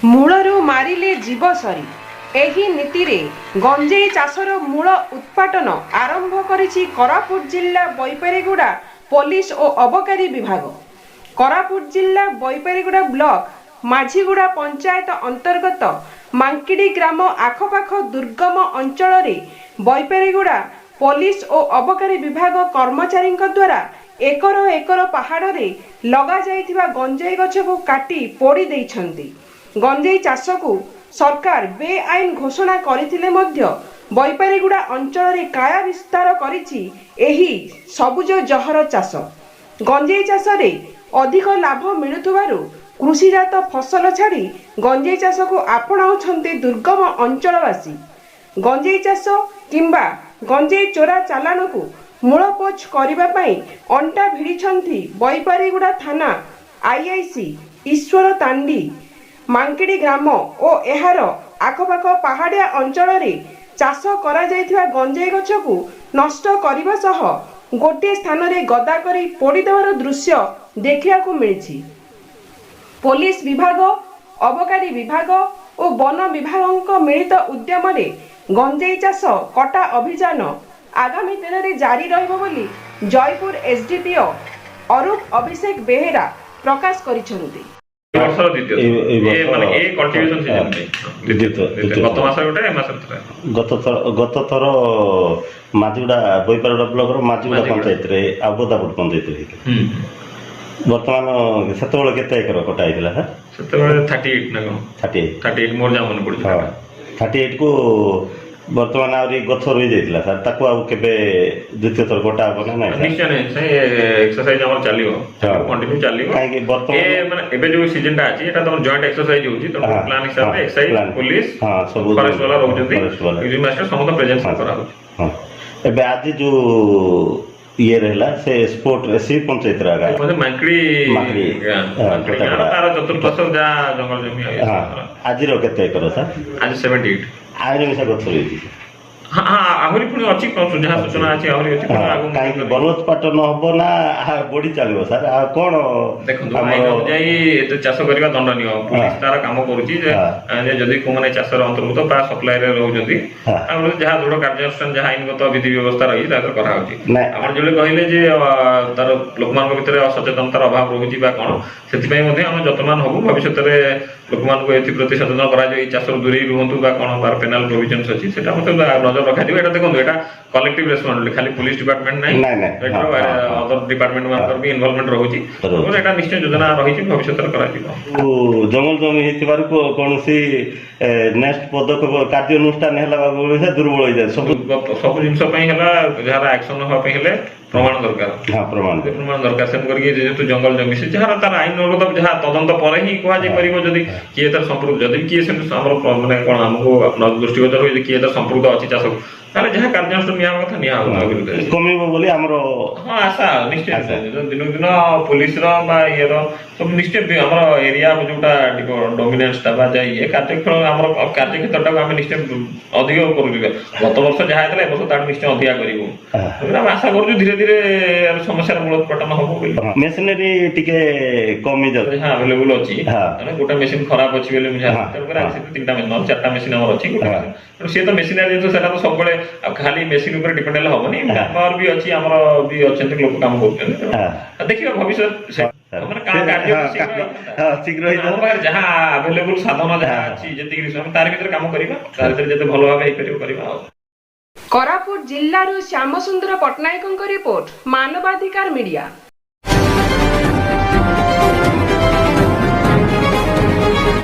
मूलरू मारिले जीव सरी एही नीति रे गंजेई चाषर मूल उत्पादन आरंभ करिछि कोरापुट जिला बैपारीगुड़ा पुलिस और अबकारी विभाग। कोरापुट जिला बैपारीगुड़ा ब्लॉक माझीगुड़ा पंचायत अंतर्गत मांकिड़ी ग्राम आखपाख दुर्गम अंचल बैपारीगुड़ा पुलिस और अबकारी विभाग कर्मचारी द्वारा एकर एकर पहाड़ रे लगा जाइथिबा गंजेई गछ को काटी पोड़ी दैछन्ती। गंजेई चाष को सरकार बेआईन घोषणा करथिले मध्य बैपारीगुड़ा अंचल रे काया विस्तार करिछि एही सबुज जहर चाष। गंजेई चाष रे अधिक लाभ मिलुथुबारु कृषिजात फसल छाड़ी गंजेई चाष को आपणाउछन्ते दुर्गम अंचलवासी। गंजेई चाष किंबा गंजेई चोरा चालान को मूलपोछ करबा पई अंटा भिड़िछन्ती बैपारीगुड़ा थाना आईआईसी ईश्वर तांडी मांकिड़ी ग्राम और एहार आखपाख पहाड़िया अंचल रे चाष करा जाइथिबा गंजेई गछ को नष्ट करबा सह गोटे स्थान रे गदा करी पोड़ी देवार दृश्य देखिया को मिलछि। पुलिस विभाग, अबकारी विभाग और वन विभाग मिलित उद्यम रे गंजेई चाष कटा अभियान आगामी दिन में जारी रहिबो बोली जयपुर एसडीपीओ अरूप अभिषेक बेहेरा प्रकाश करिसथि। गत थर माझीगुड़ा बैपारीगुड़ा ब्लॉक माझीगुड़ा पंचायत रे आबोदापुर पंचायत बर्तमान सेतबेले केते एकर कटा आइतला सर? सेतबेले 38 ना कोन 38 मोर जा मन पड़छ। 38 को बर्तमान आउरी गछ रही जाइतला सर, ताको आ केबे द्वितीय थर कटा हो ना नै? निश्चय नै, से एक्सरसाइज हमर चलिबो, कंटिन्यू चलिबो। काहे कि बर्तमान ए माने एबे जो सीजन टा अछि एटा तमर जॉइंट एक्सरसाइज होउची, तो प्लान हिसाब से एक्सरसाइज पुलिस हां सब फॉरेस्ट वाला रहउचंती, एग्री मास्टर समस्त प्रेजेंस करा होउची। हां एबे आज जो ये रहला से स्पोर्ट सी पंचायत रा मतलब मांकड़ी तार चतुर्पार्श्व जा जंगल जमी आइ। हां आज रो केते एकर सर? आज 78 आज मिसा गछ रही। हां आहुरी पुनी अछि कोन जहा सूचना अछि आहुरी अछि कोन आगु काई बनोत पाटन हबो ना बॉडी चलिबो सर? आ कोन देखो आइ जाई एते चाष करबा दंडनीय पुलिस तार काम करूची जे जदी को माने चाषर अंतर्गत बा सप्लाई रे रहउजंती हमर जहा दृढ़ कार्यानुष्ठान जहा आईनगत विधि व्यवस्था रही तार करा होची। आपण जले कहिले जे तार लोकमान भितर सचेतनतार अभाव रहउची बा कोन सेति पई मध्ये हम जतमान हबु भविष्यत रे लोकमान को एति प्रति सचेतन करा जाई चाषर दूरी रहंतु बा कोन बार पेनल प्रोविजनस अछि सेटा मते नजर रखा दिबो। एटा देखो एटा कलेक्टिव रेस्पोंसिबिलिटी खाली पुलिस डिपार्टमेंट नै एटा अदर डिपार्टमेंट मानकर भी इन्वॉल्वमेंट रहउची और एटा निश्चय योजना रहिछि भविष्यत रे करा दिबो। जंगल जमी हेतिबार को कोनसी नेक्स्ट पदक्षेप कार्य अनुष्ठान हैला बाबू से दुर्बल हो जाय सब जिंस पई हैला जहारा एक्शन हो पई हेले प्रमाण दरकार। हां प्रमाण दरकार से करके जेतु जंगल जमी से जहारा तार आईन अनुगत जहा तदंत परे ही कोहा जे करिवो जदी किए तार संपूर्ण जदी किए से हमर माने कोन हमको अपना दृष्टिगोचर होय जे किए तार संपूर्ण अछि चाष ताले जहा कार्यानुष्ठान निया कथा निया हो विरुद्ध कमिबो बोली हमरो हां आशा निश्चय दिन दिन पुलिस रो बा ये रो सब निश्चय हमर एरिया में जोटा डोमिनेंस ता बा जाई ये कार्यक्रम हमर कार्य क्षेत्रटा हम निश्चय अधिक करू दिबे। गत वर्ष जहा हेतले ए वर्ष ताड निश्चय अधिक करिवो हम आशा करू धीरे धीरे समस्या मूलोत्पाटन होबो बोली। मशीनरी टिके कमी जा हां अवेलेबल अछि माने गोटा मशीन खराब अछि बेले मुझा तकर आ तीनटा मशीन चारटा मशीन हमर अछि गोटा से तो मशीनरी तो सेटा तो सब बळे खाली मशीन ऊपर डिपेंडेंट होबनी पावर भी अछि हमर भी अछंत लोक काम करछन देखियो भविष्य से हमर का कार्य शीघ्र ही जहां अवेलेबल साधन जहां अछि जति हम तार भीतर काम करिबा तार भीतर जते भलो भाबे हे करियो करिबा। कोरापुट जिल्ला रु श्यामसुंदर पटनायक रिपोर्ट मानवाधिकार मीडिया।